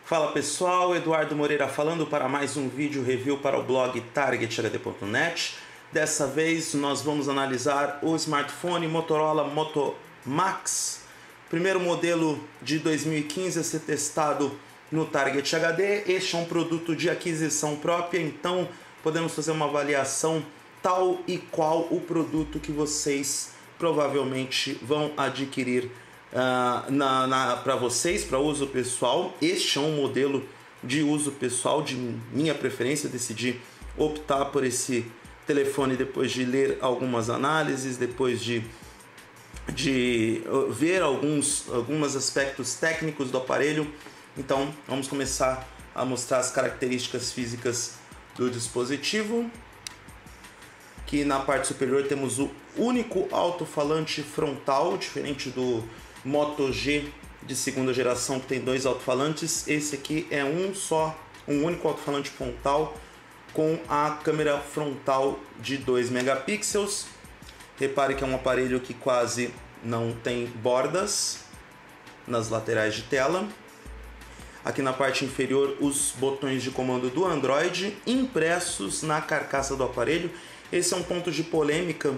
Fala pessoal, Eduardo Moreira falando para mais um vídeo review para o blog targethd.net. Dessa vez nós vamos analisar o smartphone Motorola Moto Max, primeiro modelo de 2015 a ser testado no Target HD. Este é um produto de aquisição própria, então podemos fazer uma avaliação tal e qual o produto que vocês provavelmente vão adquirir para vocês, para uso pessoal. Este é um modelo de uso pessoal, de minha preferência. Eu decidi optar por esse telefone depois de ler algumas análises, depois de ver alguns aspectos técnicos do aparelho. Então vamos começar a mostrar as características físicas do dispositivo. Aqui na parte superior temos o único alto-falante frontal, diferente do Moto G de segunda geração que tem dois alto-falantes. Esse aqui é um único alto-falante frontal com a câmera frontal de 2 megapixels. Repare que é um aparelho que quase não tem bordas nas laterais de tela. Aqui na parte inferior, os botões de comando do Android impressos na carcaça do aparelho. Esse é um ponto de polêmica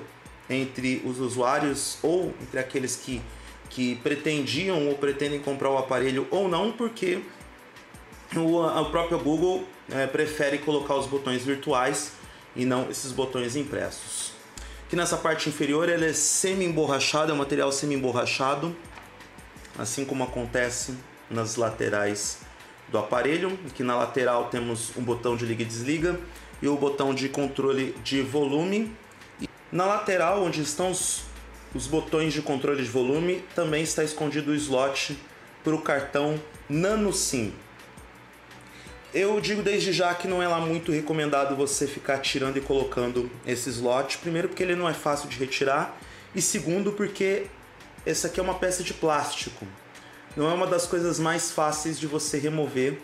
entre os usuários ou entre aqueles que pretendiam ou pretendem comprar o aparelho ou não, porque o próprio Google prefere colocar os botões virtuais e não esses botões impressos. Aqui nessa parte inferior ele é semi-emborrachado, é um material semi-emborrachado, assim como acontece nas laterais do aparelho. Aqui na lateral temos um botão de liga e desliga e o botão de controle de volume. E na lateral, onde estão os botões de controle de volume, também está escondido o slot para o cartão Nano SIM. Eu digo desde já que não é lá muito recomendado você ficar tirando e colocando esse slot. Primeiro porque ele não é fácil de retirar, e segundo porque essa aqui é uma peça de plástico. Não é uma das coisas mais fáceis de você remover,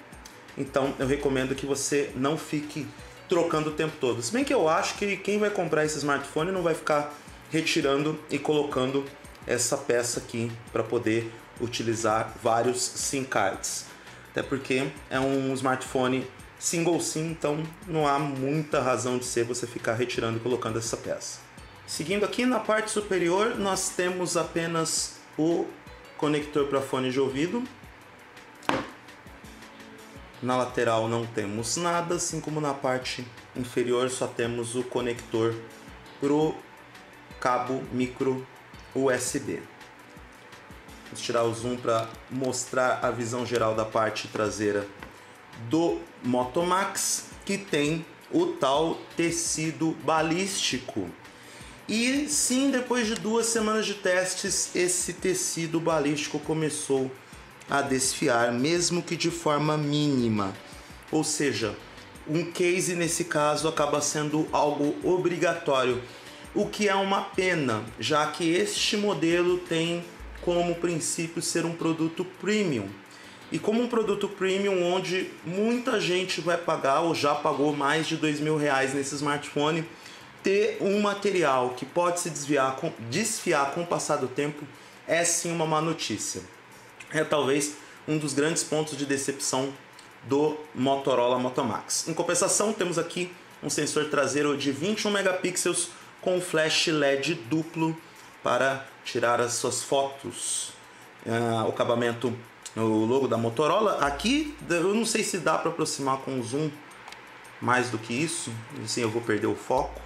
então eu recomendo que você não fique trocando o tempo todo. Se bem que eu acho que quem vai comprar esse smartphone não vai ficar retirando e colocando essa peça aqui para poder utilizar vários SIM cards. Até porque é um smartphone single SIM, então não há muita razão de ser você ficar retirando e colocando essa peça. Seguindo aqui na parte superior, nós temos apenas o conector para fone de ouvido. Na lateral não temos nada, assim como na parte inferior só temos o conector pro cabo micro USB. Vamos tirar o zoom para mostrar a visão geral da parte traseira do Moto Max, que tem o tal tecido balístico. E sim, depois de 2 semanas de testes, esse tecido balístico começou a desfiar, mesmo que de forma mínima. Ou seja, um case nesse caso acaba sendo algo obrigatório, o que é uma pena, já que este modelo tem como princípio ser um produto premium. E como um produto premium onde muita gente vai pagar ou já pagou mais de R$2.000 nesse smartphone, ter um material que pode se desfiar com o passar do tempo é sim uma má notícia. É talvez um dos grandes pontos de decepção do Motorola Moto Max. Em compensação, temos aqui um sensor traseiro de 21 megapixels com flash LED duplo para tirar as suas fotos. O acabamento, o logo da Motorola. Aqui eu não sei se dá para aproximar com o zoom mais do que isso, assim eu vou perder o foco,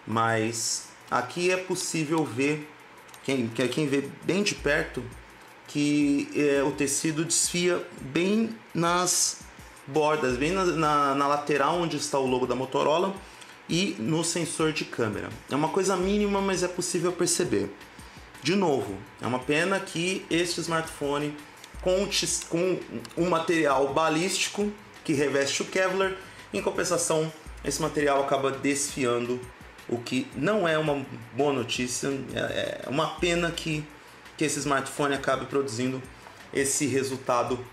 mas aqui é possível ver, quem vê bem de perto, que o tecido desfia bem nas bordas, bem na lateral onde está o logo da Motorola e no sensor de câmera. É uma coisa mínima, mas é possível perceber. De novo, é uma pena que este smartphone conte com um material balístico que reveste o Kevlar. Em compensação, esse material acaba desfiando, o que não é uma boa notícia. É uma pena que esse smartphone acabe produzindo esse resultado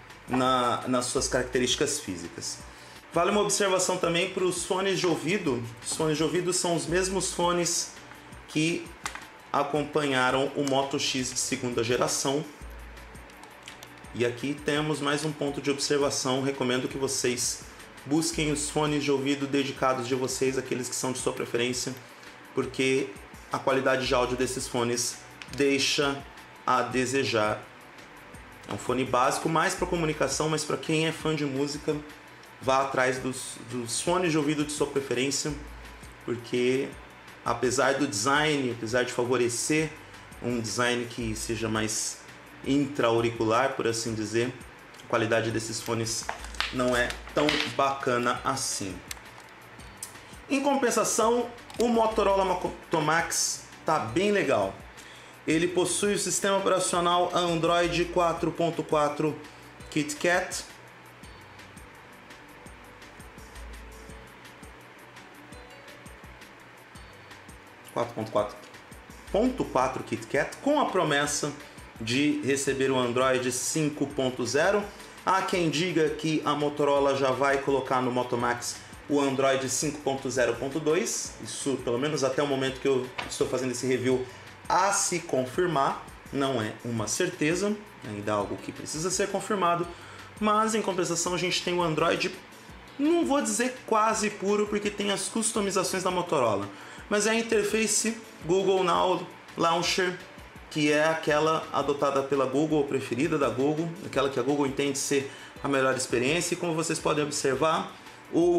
nas suas características físicas. Vale uma observação também para os fones de ouvido. Os fones de ouvido são os mesmos fones que acompanharam o Moto X de segunda geração. E aqui temos mais um ponto de observação. Recomendo que vocês busquem os fones de ouvido dedicados de vocês, aqueles que são de sua preferência, porque a qualidade de áudio desses fones deixa a desejar. É um fone básico mais para comunicação, mas para quem é fã de música, vá atrás dos fones de ouvido de sua preferência, porque apesar do design, apesar de favorecer um design que seja mais intra-auricular, por assim dizer, a qualidade desses fones não é tão bacana assim. Em compensação, o Motorola Moto Max tá bem legal. Ele possui o sistema operacional Android 4.4 KitKat. KitKat, com a promessa de receber o Android 5.0. Há quem diga que a Motorola já vai colocar no Moto Max o Android 5.0.2. Isso, pelo menos até o momento que eu estou fazendo esse review, a se confirmar. Não é uma certeza, ainda é algo que precisa ser confirmado. Mas em compensação a gente tem o Android, não vou dizer quase puro, porque tem as customizações da Motorola, mas é a interface Google Now Launcher, que é aquela adotada pela Google, preferida da Google, aquela que a Google entende ser a melhor experiência. E como vocês podem observar,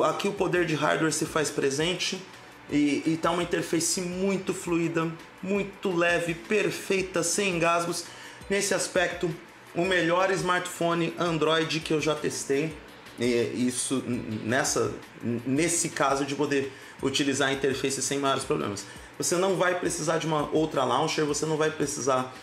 aqui o poder de hardware se faz presente e tá uma interface muito fluida, muito leve, perfeita, sem engasgos. Nesse aspecto, o melhor smartphone Android que eu já testei. Isso nesse caso de poder utilizar a interface sem maiores problemas. Você não vai precisar de uma outra launcher, você não vai precisar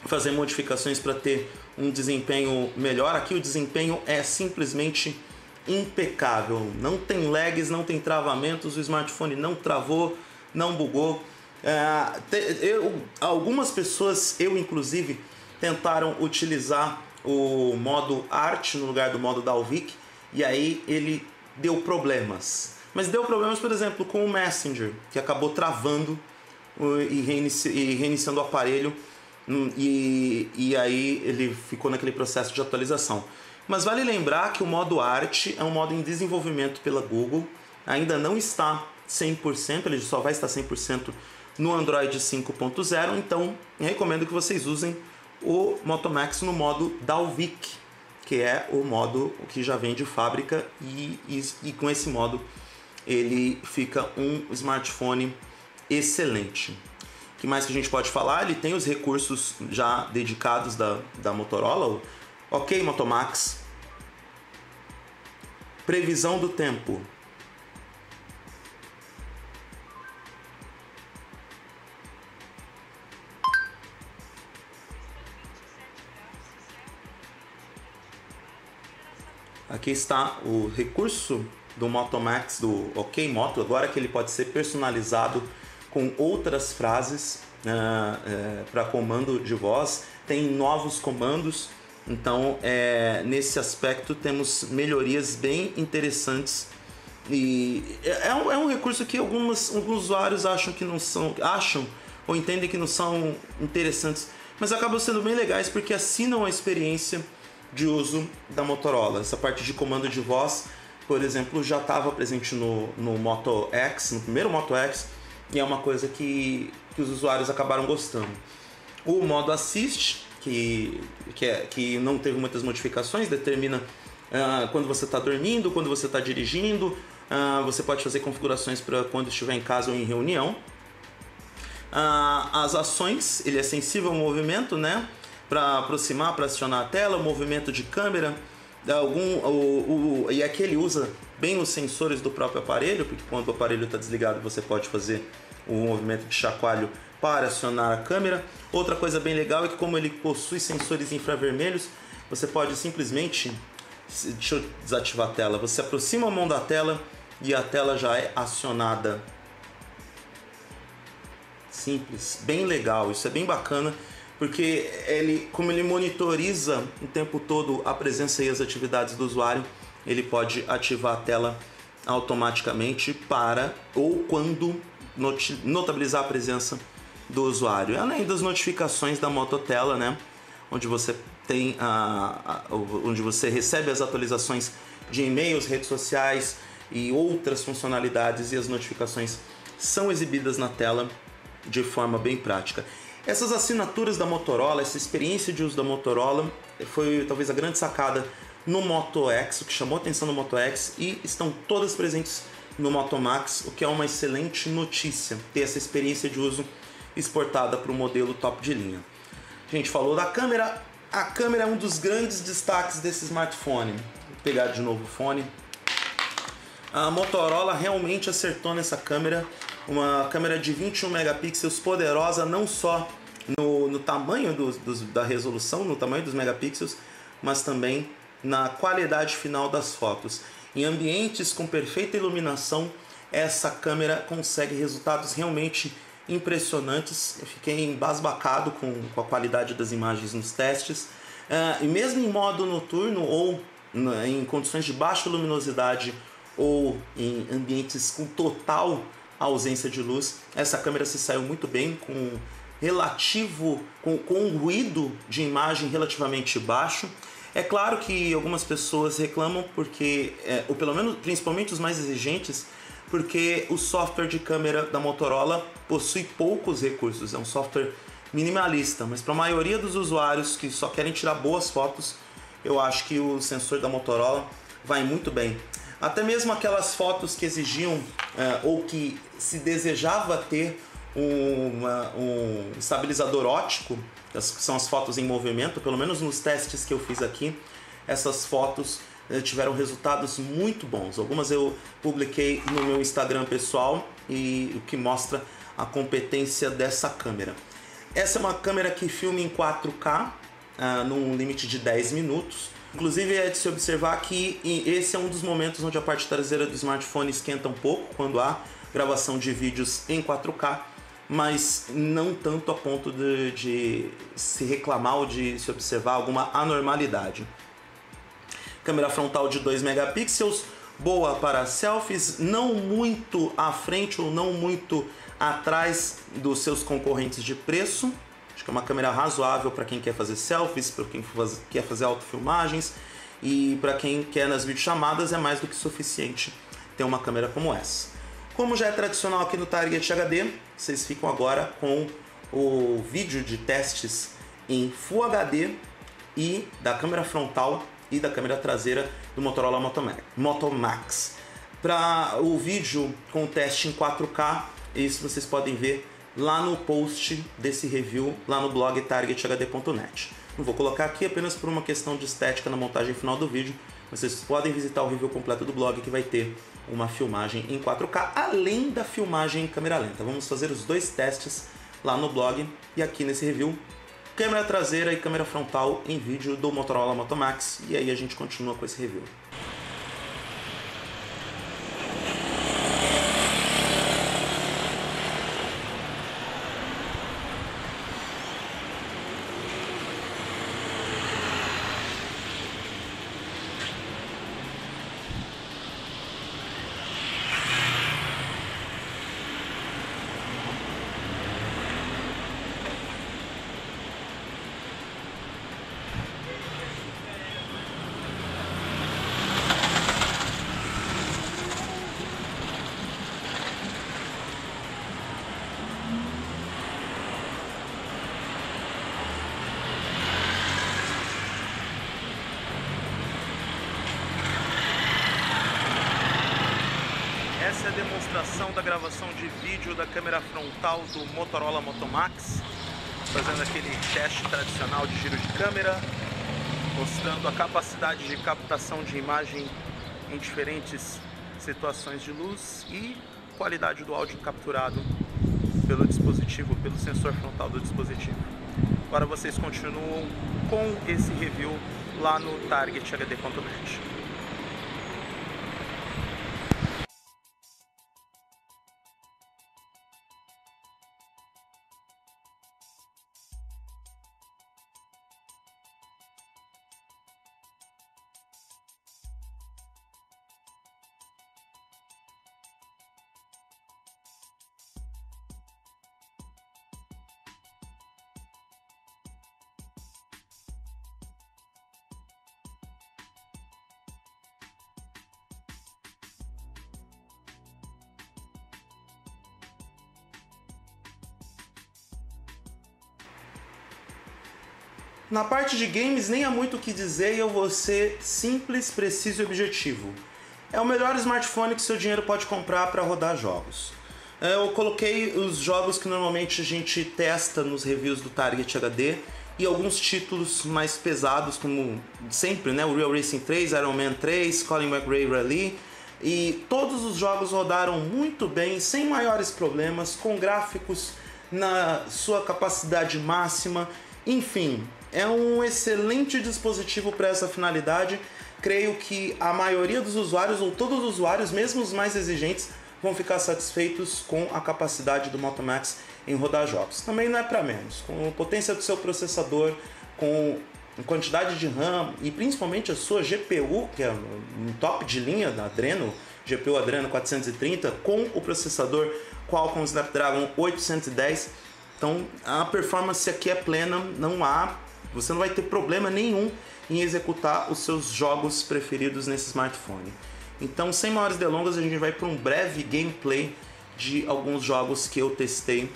fazer modificações para ter um desempenho melhor. Aqui o desempenho é simplesmente impecável, não tem lags, não tem travamentos, o smartphone não travou, não bugou. Algumas pessoas, eu inclusive, tentaram utilizar o modo Art no lugar do modo Dalvik, e aí ele deu problemas. Mas deu problemas, por exemplo, com o Messenger, que acabou travando e reiniciando o aparelho, e aí ele ficou naquele processo de atualização. Mas vale lembrar que o modo Art é um modo em desenvolvimento pela Google, ainda não está 100%, ele só vai estar 100% no Android 5.0, então recomendo que vocês usem o Moto Max no modo Dalvik, que é o modo que já vem de fábrica, e com esse modo ele fica um smartphone excelente. O que mais que a gente pode falar? Ele tem os recursos já dedicados da Motorola. Ok, Moto Max. Previsão do tempo. Aqui está o recurso do Moto Max, do OK Moto, agora que ele pode ser personalizado com outras frases para comando de voz. Tem novos comandos, então nesse aspecto temos melhorias bem interessantes. E é um recurso que alguns usuários acham ou entendem que não são interessantes, mas acabam sendo bem legais porque assinam a experiência de uso da Motorola. Essa parte de comando de voz, por exemplo, já estava presente no Moto X, no primeiro Moto X, e é uma coisa que os usuários acabaram gostando. O modo Assist, que não teve muitas modificações, determina quando você está dormindo, quando você está dirigindo. Você pode fazer configurações para quando estiver em casa ou em reunião. As ações, ele é sensível ao movimento, né? Para aproximar, para acionar a tela, o movimento de câmera, e aqui ele usa bem os sensores do próprio aparelho, porque quando o aparelho está desligado você pode fazer o movimento de chacoalho para acionar a câmera. Outra coisa bem legal é que, como ele possui sensores infravermelhos, você pode simplesmente, deixa eu desativar a tela, você aproxima a mão da tela e a tela já é acionada. Simples, bem legal, isso é bem bacana, porque como ele monitoriza o tempo todo a presença e as atividades do usuário, ele pode ativar a tela automaticamente ou quando notabilizar a presença do usuário. Além das notificações da Mototela, né? Onde você tem onde você recebe as atualizações de e-mails, redes sociais e outras funcionalidades, e as notificações são exibidas na tela de forma bem prática. Essas assinaturas da Motorola, essa experiência de uso da Motorola foi talvez a grande sacada no Moto X, o que chamou a atenção no Moto X, e estão todas presentes no Moto Max, o que é uma excelente notícia, ter essa experiência de uso exportada para o modelo top de linha. A gente falou da câmera, a câmera é um dos grandes destaques desse smartphone. Vou pegar de novo o fone. A Motorola realmente acertou nessa câmera, uma câmera de 21 megapixels poderosa, não só no tamanho da resolução, no tamanho dos megapixels, mas também na qualidade final das fotos. Em ambientes com perfeita iluminação, essa câmera consegue resultados realmente impressionantes. Eu fiquei embasbacado com a qualidade das imagens nos testes. E mesmo em modo noturno ou em condições de baixa luminosidade ou em ambientes com total ausência de luz, essa câmera se saiu muito bem, com um ruído de imagem relativamente baixo. É claro que algumas pessoas reclamam porque, ou pelo menos principalmente os mais exigentes, porque o software de câmera da Motorola possui poucos recursos, é um software minimalista, mas para a maioria dos usuários que só querem tirar boas fotos, eu acho que o sensor da Motorola vai muito bem. Até mesmo aquelas fotos que exigiam ou que se desejava ter um estabilizador óptico, que são as fotos em movimento, pelo menos nos testes que eu fiz aqui, essas fotos tiveram resultados muito bons. Algumas eu publiquei no meu Instagram pessoal, e o que mostra a competência dessa câmera. Essa é uma câmera que filma em 4K, num limite de 10 minutos. Inclusive é de se observar que esse é um dos momentos onde a parte traseira do smartphone esquenta um pouco, quando há gravação de vídeos em 4K, mas não tanto a ponto de se reclamar ou de se observar alguma anormalidade. Câmera frontal de 2 megapixels, boa para selfies, não muito à frente ou não muito atrás dos seus concorrentes de preço. Acho que é uma câmera razoável para quem quer fazer selfies, para quem quer fazer autofilmagens, e para quem quer nas videochamadas é mais do que suficiente ter uma câmera como essa. Como já é tradicional aqui no Target HD, vocês ficam agora com o vídeo de testes em Full HD e da câmera frontal e da câmera traseira do Motorola Moto Max. Para o vídeo com o teste em 4K, isso vocês podem ver lá no post desse review, lá no blog targethd.net. Não vou colocar aqui apenas por uma questão de estética na montagem final do vídeo. Vocês podem visitar o review completo do blog, que vai ter uma filmagem em 4K, além da filmagem em câmera lenta. Vamos fazer os dois testes lá no blog e aqui nesse review. Câmera traseira e câmera frontal em vídeo do Motorola Moto Max. E aí a gente continua com esse review. Essa é a demonstração da gravação de vídeo da câmera frontal do Motorola Moto Max, fazendo aquele teste tradicional de giro de câmera, mostrando a capacidade de captação de imagem em diferentes situações de luz e qualidade do áudio capturado pelo dispositivo, pelo sensor frontal do dispositivo. Agora vocês continuam com esse review lá no targethd.net. Na parte de games nem há muito o que dizer e eu vou ser simples, preciso e objetivo. É o melhor smartphone que seu dinheiro pode comprar para rodar jogos. Eu coloquei os jogos que normalmente a gente testa nos reviews do Target HD e alguns títulos mais pesados, como sempre, né? O Real Racing 3, Iron Man 3, Colin McRae Rally. E todos os jogos rodaram muito bem, sem maiores problemas, com gráficos na sua capacidade máxima. Enfim, é um excelente dispositivo para essa finalidade. Creio que a maioria dos usuários, ou todos os usuários, mesmo os mais exigentes, vão ficar satisfeitos com a capacidade do Moto Max em rodar jogos. Também não é para menos. Com a potência do seu processador, com a quantidade de RAM e principalmente a sua GPU, que é um top de linha da Adreno, GPU Adreno 430, com o processador Qualcomm Snapdragon 810. Então a performance aqui é plena, você não vai ter problema nenhum em executar os seus jogos preferidos nesse smartphone. Então, sem maiores delongas, a gente vai para um breve gameplay de alguns jogos que eu testei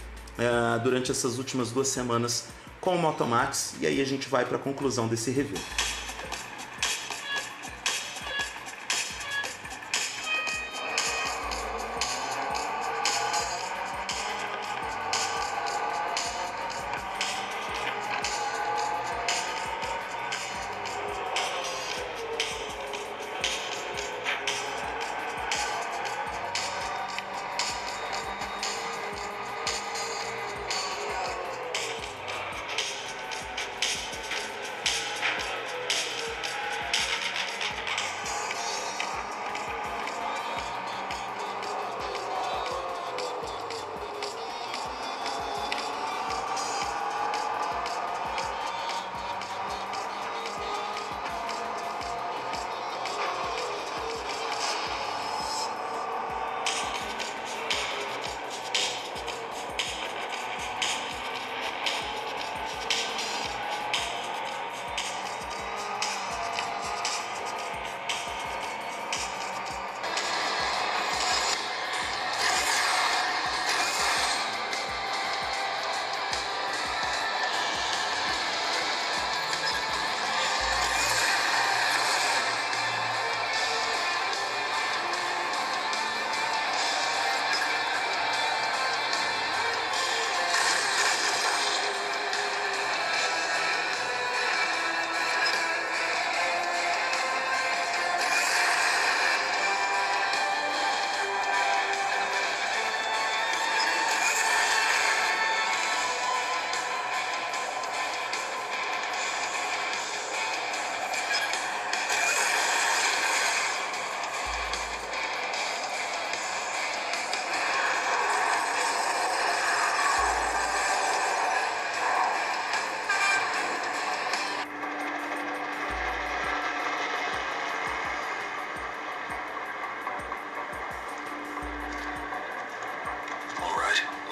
durante essas últimas 2 semanas com o Moto Max, e aí a gente vai para a conclusão desse review.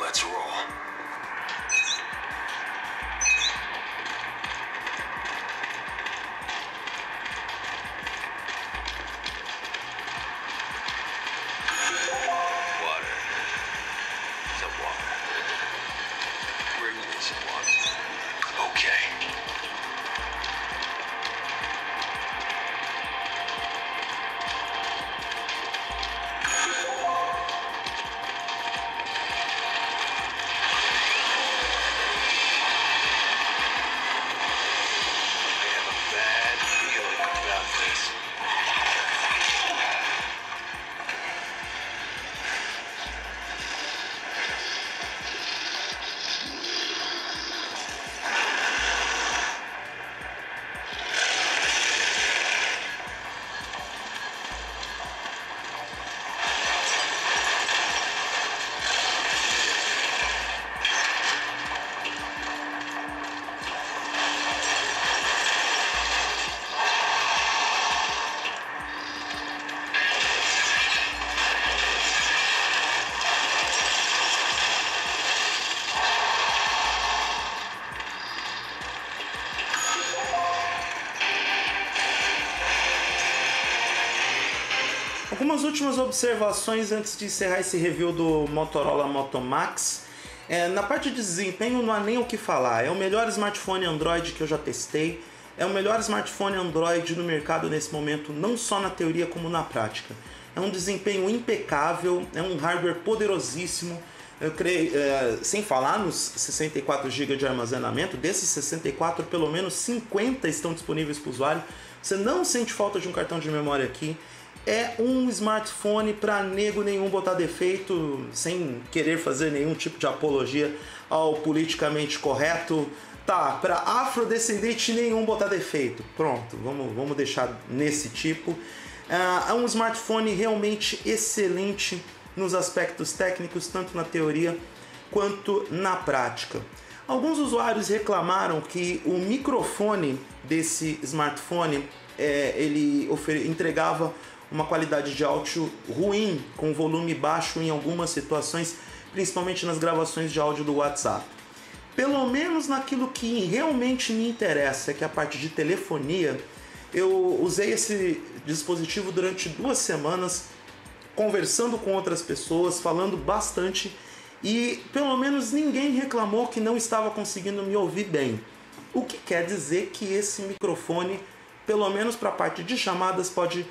Let's roll. Water. Some water. Bring me some water. Okay. Algumas últimas observações antes de encerrar esse review do Motorola Moto Max. Na parte de desempenho não há nem o que falar. É o melhor smartphone Android que eu já testei. É o melhor smartphone Android no mercado nesse momento, não só na teoria como na prática. É um desempenho impecável, é um hardware poderosíssimo. Eu creio, sem falar nos 64 GB de armazenamento, desses 64, pelo menos 50 estão disponíveis para o usuário. Você não sente falta de um cartão de memória aqui. É um smartphone para nego nenhum botar defeito, sem querer fazer nenhum tipo de apologia ao politicamente correto. Tá, para afrodescendente nenhum botar defeito. Pronto, vamos deixar nesse tipo. É um smartphone realmente excelente nos aspectos técnicos, tanto na teoria quanto na prática. Alguns usuários reclamaram que o microfone desse smartphone ele entregava uma qualidade de áudio ruim, com volume baixo em algumas situações, principalmente nas gravações de áudio do WhatsApp. Pelo menos naquilo que realmente me interessa, que é a parte de telefonia, eu usei esse dispositivo durante 2 semanas, conversando com outras pessoas, falando bastante, e pelo menos ninguém reclamou que não estava conseguindo me ouvir bem. O que quer dizer que esse microfone, pelo menos para a parte de chamadas, pode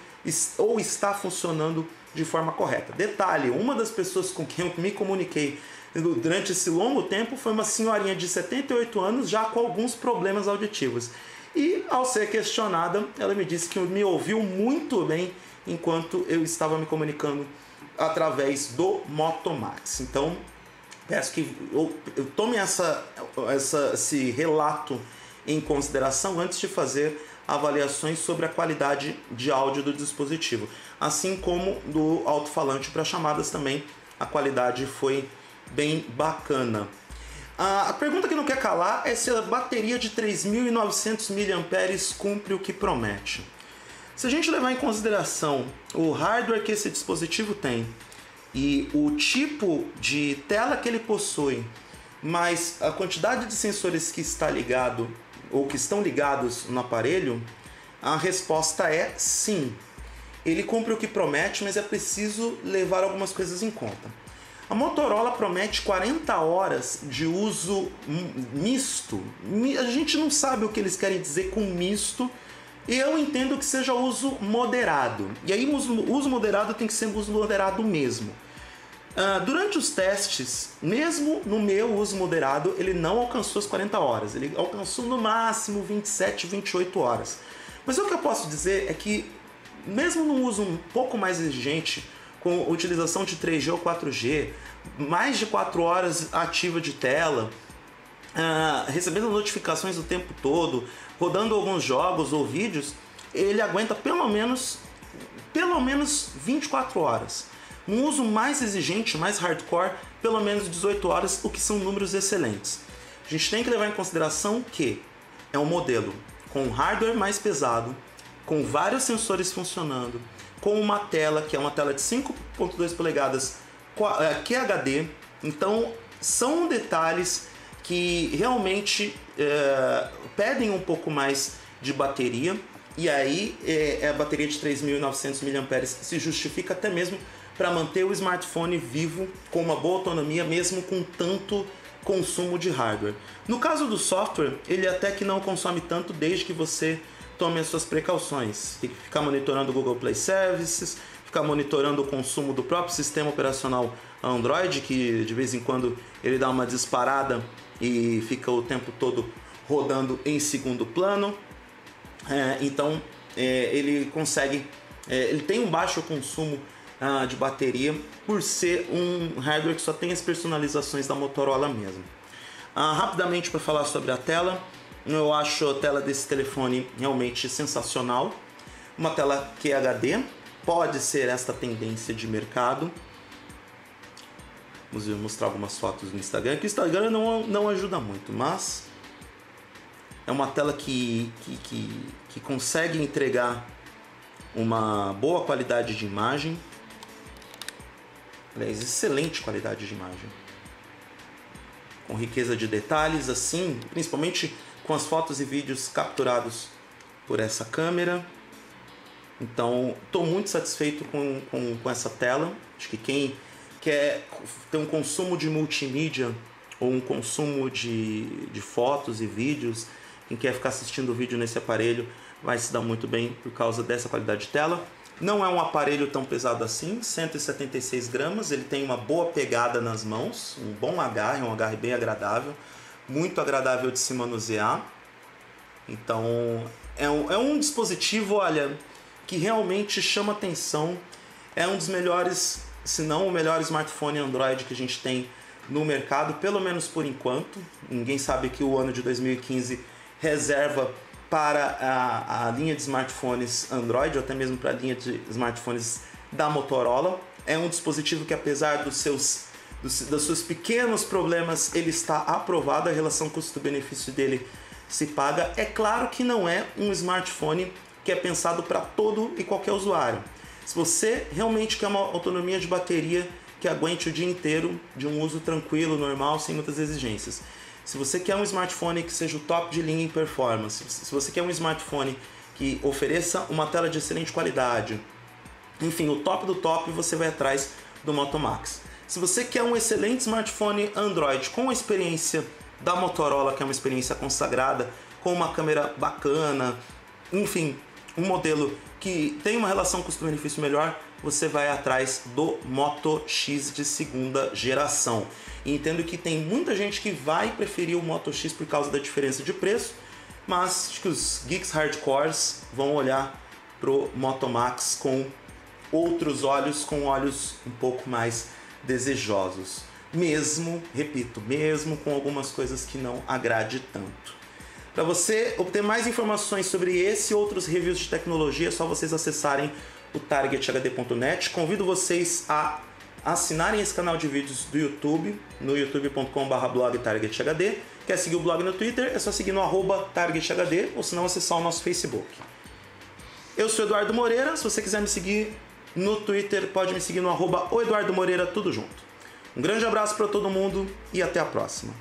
ou está funcionando de forma correta. Detalhe, uma das pessoas com quem eu me comuniquei durante esse longo tempo foi uma senhorinha de 78 anos, já com alguns problemas auditivos. E ao ser questionada, ela me disse que me ouviu muito bem enquanto eu estava me comunicando através do Moto Max. Então, peço que eu tome esse relato em consideração antes de fazer avaliações sobre a qualidade de áudio do dispositivo. Assim como do alto-falante para chamadas também, a qualidade foi bem bacana. A pergunta que não quer calar é se a bateria de 3.900 mAh cumpre o que promete. Se a gente levar em consideração o hardware que esse dispositivo tem e o tipo de tela que ele possui, mas a quantidade de sensores que está ligado ou que estão ligados no aparelho, a resposta é sim. Ele cumpre o que promete, mas é preciso levar algumas coisas em conta. A Motorola promete 40 horas de uso misto. A gente não sabe o que eles querem dizer com misto, e eu entendo que seja uso moderado. E aí o uso moderado tem que ser uso moderado mesmo. Durante os testes, mesmo no meu uso moderado, ele não alcançou as 40 horas. Ele alcançou no máximo 27, 28 horas. Mas o que eu posso dizer é que, mesmo no uso um pouco mais exigente, com utilização de 3G ou 4G, mais de 4 horas ativa de tela, recebendo notificações o tempo todo, rodando alguns jogos ou vídeos, ele aguenta pelo menos 24 horas. Um uso mais exigente, mais hardcore, pelo menos 18 horas, o que são números excelentes. A gente tem que levar em consideração que é um modelo com hardware mais pesado, com vários sensores funcionando, com uma tela que é uma tela de 5.2 polegadas QHD. Então são detalhes que realmente pedem um pouco mais de bateria, e aí a bateria de 3.900 mAh se justifica até mesmo para manter o smartphone vivo com uma boa autonomia, mesmo com tanto consumo de hardware. No caso do software, ele até que não consome tanto, desde que você tome as suas precauções. Tem que ficar monitorando o Google Play Services, ficar monitorando o consumo do próprio sistema operacional Android, que de vez em quando ele dá uma disparada e fica o tempo todo rodando em segundo plano. Então ele consegue, ele tem um baixo consumo de bateria, por ser um hardware que só tem as personalizações da Motorola mesmo. Rapidamente, para falar sobre a tela, eu acho a tela desse telefone realmente sensacional. Uma tela QHD, pode ser esta tendência de mercado. Vamos mostrar algumas fotos no Instagram, que o Instagram não ajuda muito, mas é uma tela que consegue entregar uma boa qualidade de imagem. Aliás, excelente qualidade de imagem, com riqueza de detalhes, assim, principalmente com as fotos e vídeos capturados por essa câmera. Então, estou muito satisfeito com essa tela. Acho que quem quer ter um consumo de multimídia ou um consumo de fotos e vídeos, quem quer ficar assistindo o vídeo nesse aparelho vai se dar muito bem por causa dessa qualidade de tela. Não é um aparelho tão pesado assim, 176 gramas, ele tem uma boa pegada nas mãos, um bom agarre, um agarre bem agradável, muito agradável de se manusear. Então é um dispositivo, olha, que realmente chama atenção, é um dos melhores, se não o melhor smartphone Android que a gente tem no mercado, pelo menos por enquanto. Ninguém sabe que o ano de 2015 reserva para a linha de smartphones Android, ou até mesmo para a linha de smartphones da Motorola. É um dispositivo que, apesar dos seus pequenos problemas, ele está aprovado, a relação custo-benefício dele se paga. É claro que não é um smartphone que é pensado para todo e qualquer usuário. Se você realmente quer uma autonomia de bateria que aguente o dia inteiro, de um uso tranquilo, normal, sem muitas exigências. Se você quer um smartphone que seja o top de linha em performance, se você quer um smartphone que ofereça uma tela de excelente qualidade, enfim, o top do top, você vai atrás do Moto Max. Se você quer um excelente smartphone Android com a experiência da Motorola, que é uma experiência consagrada, com uma câmera bacana, enfim, um modelo que tem uma relação custo-benefício melhor, você vai atrás do Moto X de segunda geração. E entendo que tem muita gente que vai preferir o Moto X por causa da diferença de preço, mas acho que os geeks hardcores vão olhar pro Moto Max com outros olhos, com olhos um pouco mais desejosos. Mesmo, repito, mesmo com algumas coisas que não agrade tanto. Para você obter mais informações sobre esse e outros reviews de tecnologia, é só vocês acessarem o targethd.net. Convido vocês a assinarem esse canal de vídeos do YouTube, no youtube.com/blog-targethd. Quer seguir o blog no Twitter? É só seguir no @targethd, ou se não, acessar o nosso Facebook. Eu sou Eduardo Moreira. Se você quiser me seguir no Twitter, pode me seguir no @oeduardomoreira, tudo junto. Um grande abraço para todo mundo e até a próxima.